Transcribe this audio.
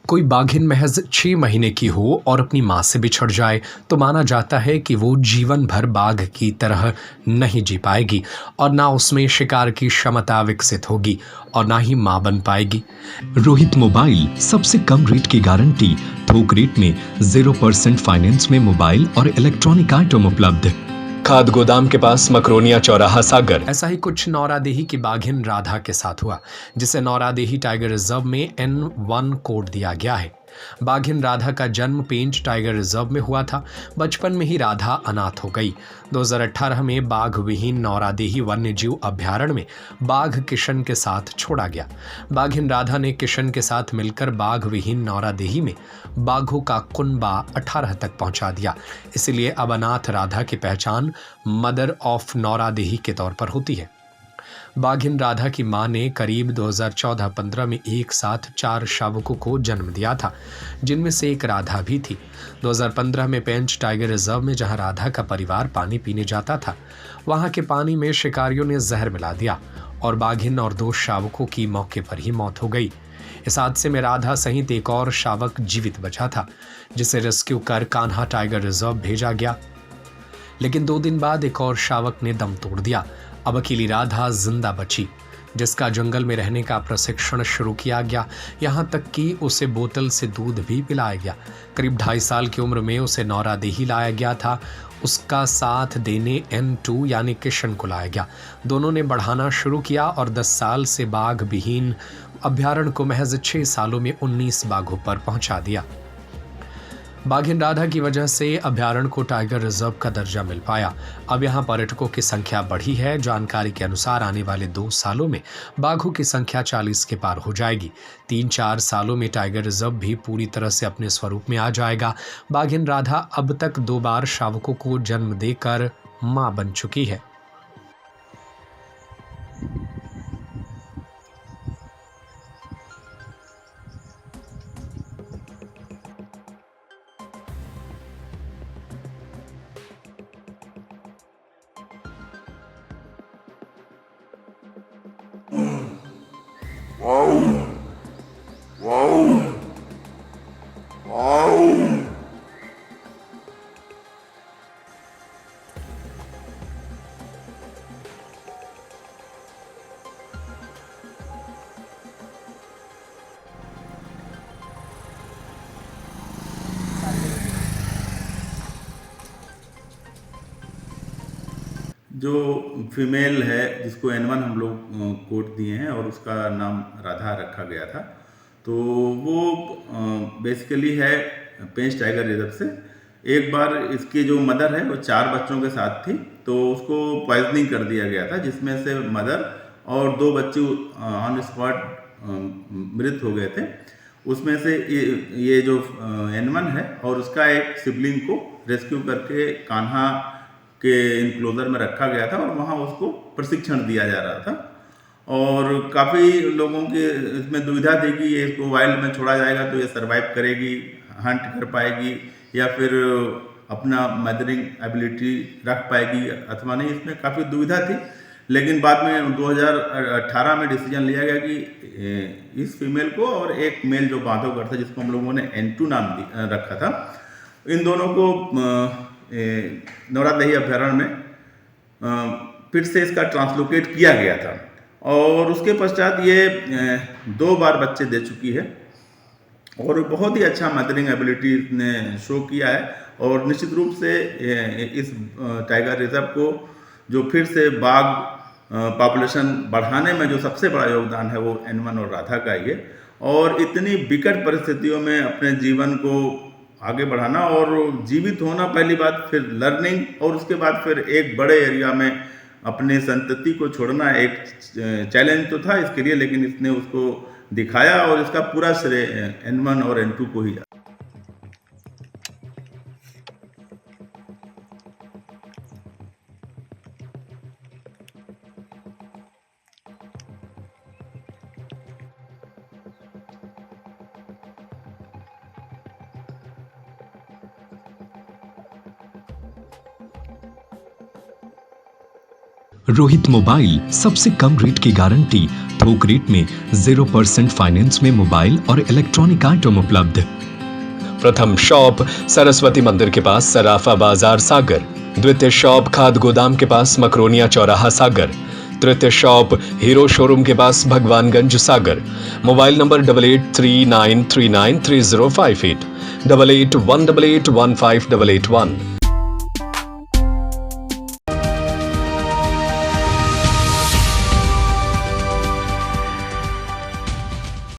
कोई बाघिन महज 6 महीने की हो और अपनी माँ से बिछड़ जाए तो माना जाता है कि वो जीवन भर बाघ की तरह नहीं जी पाएगी और ना उसमें शिकार की क्षमता विकसित होगी और ना ही माँ बन पाएगी। रोहित मोबाइल सबसे कम रेट की गारंटी, थोक रेट में 0% फाइनेंस में मोबाइल और इलेक्ट्रॉनिक आइटम उपलब्ध। खाद गोदाम के पास मकरोनिया चौराहा सागर। ऐसा ही कुछ नौरादेही की बाघिन राधा के साथ हुआ, जिसे नौरादेही टाइगर रिजर्व में N1 कोड दिया गया है। बाघिन राधा का जन्म पेंच टाइगर रिजर्व में हुआ था। बचपन में ही राधा अनाथ हो गई। 2018 में बाघ विहीन नौरादेही वन्यजीव अभ्यारण्य में बाघ किशन के साथ छोड़ा गया। बाघिन राधा ने किशन के साथ मिलकर बाघ विहीन नौरादेही में बाघों का कुनबा 18 तक पहुंचा दिया। इसलिए अब अनाथ राधा की पहचान मदर ऑफ नौरादेही के तौर पर होती है। बाघिन राधा की मां ने करीब 2014-15 में एक साथ 4 शावकों को जन्म दिया था, जिनमें से एक राधा भी थी। 2015 में पेंच टाइगर रिजर्व में जहां राधा का परिवार पानी पीने जाता था, वहां के पानी में शिकारियों ने जहर मिला दिया और बाघिन और 2 शावकों की मौके पर ही मौत हो गई। इस हादसे में राधा सहित एक और शावक जीवित बचा था, जिसे रेस्क्यू कर कान्हा टाइगर रिजर्व भेजा गया, लेकिन 2 दिन बाद एक और शावक ने दम तोड़ दिया। अब अकेली राधा जिंदा बची, जिसका जंगल में रहने का प्रशिक्षण शुरू किया गया। यहाँ तक कि उसे बोतल से दूध भी पिलाया गया। करीब 2.5 साल की उम्र में उसे नौरादेही लाया गया था। उसका साथ देने N2 यानी किशन को लाया गया। दोनों ने बढ़ाना शुरू किया और 10 साल से बाघ विहीन अभ्यारण्य को महज 6 सालों में 19 बाघों पर पहुंचा दिया। बाघिन राधा की वजह से अभ्यारण्य को टाइगर रिजर्व का दर्जा मिल पाया। अब यहाँ पर्यटकों की संख्या बढ़ी है। जानकारी के अनुसार आने वाले 2 सालों में बाघों की संख्या 40 के पार हो जाएगी। 3-4 सालों में टाइगर रिजर्व भी पूरी तरह से अपने स्वरूप में आ जाएगा। बाघिन राधा अब तक 2 बार शावकों को जन्म देकर मां बन चुकी है। जो फीमेल है जिसको N1 हम लोग कोड दिए हैं और उसका नाम राधा रखा गया था, तो वो बेसिकली है पेंच टाइगर रिजर्व से। एक बार इसकी जो मदर है वो 4 बच्चों के साथ थी, तो उसको पॉइजनिंग कर दिया गया था, जिसमें से मदर और 2 बच्चे ऑन स्पॉट मृत हो गए थे। उसमें से ये जो N1 है और उसका एक सिबलिंग को रेस्क्यू करके कान्हा के इनक्लोजर में रखा गया था और वहाँ उसको प्रशिक्षण दिया जा रहा था। और काफ़ी लोगों के इसमें दुविधा थी कि ये इसको वाइल्ड में छोड़ा जाएगा तो ये सरवाइव करेगी, हंट कर पाएगी या फिर अपना मदरिंग एबिलिटी रख पाएगी अथवा नहीं। इसमें काफ़ी दुविधा थी, लेकिन बाद में 2018 में डिसीजन लिया गया कि इस फीमेल को और एक मेल जो बांधवगढ़ था जिसको हम लोगों ने N2 नाम रखा था, इन दोनों को नौरादेही अभ्यारण्य में फिर से इसका ट्रांसलोकेट किया गया था और उसके पश्चात ये 2 बार बच्चे दे चुकी है और बहुत ही अच्छा मदरिंग एबिलिटी ने शो किया है। और निश्चित रूप से इस टाइगर रिजर्व को जो फिर से बाघ पॉपुलेशन बढ़ाने में जो सबसे बड़ा योगदान है वो N1 और राधा का ही है। और इतनी विकट परिस्थितियों में अपने जीवन को आगे बढ़ाना और जीवित होना पहली बात, फिर लर्निंग और उसके बाद फिर एक बड़े एरिया में अपने संतति को छोड़ना एक चैलेंज तो था इसके लिए, लेकिन इसने उसको दिखाया और इसका पूरा श्रेय N1 और N2 को ही जाता है। रोहित मोबाइल सबसे कम रेट की गारंटी, थोक रेट में 0% फाइनेंस में मोबाइल और इलेक्ट्रॉनिक आइटम उपलब्ध। प्रथम शॉप सरस्वती मंदिर के पास सराफा बाजार सागर, द्वितीय शॉप खाद गोदाम के पास मकरोनिया चौराहा सागर, तृतीय शॉप हीरो शोरूम के पास भगवानगंज सागर। Mobile number 8839393058, 8818815881।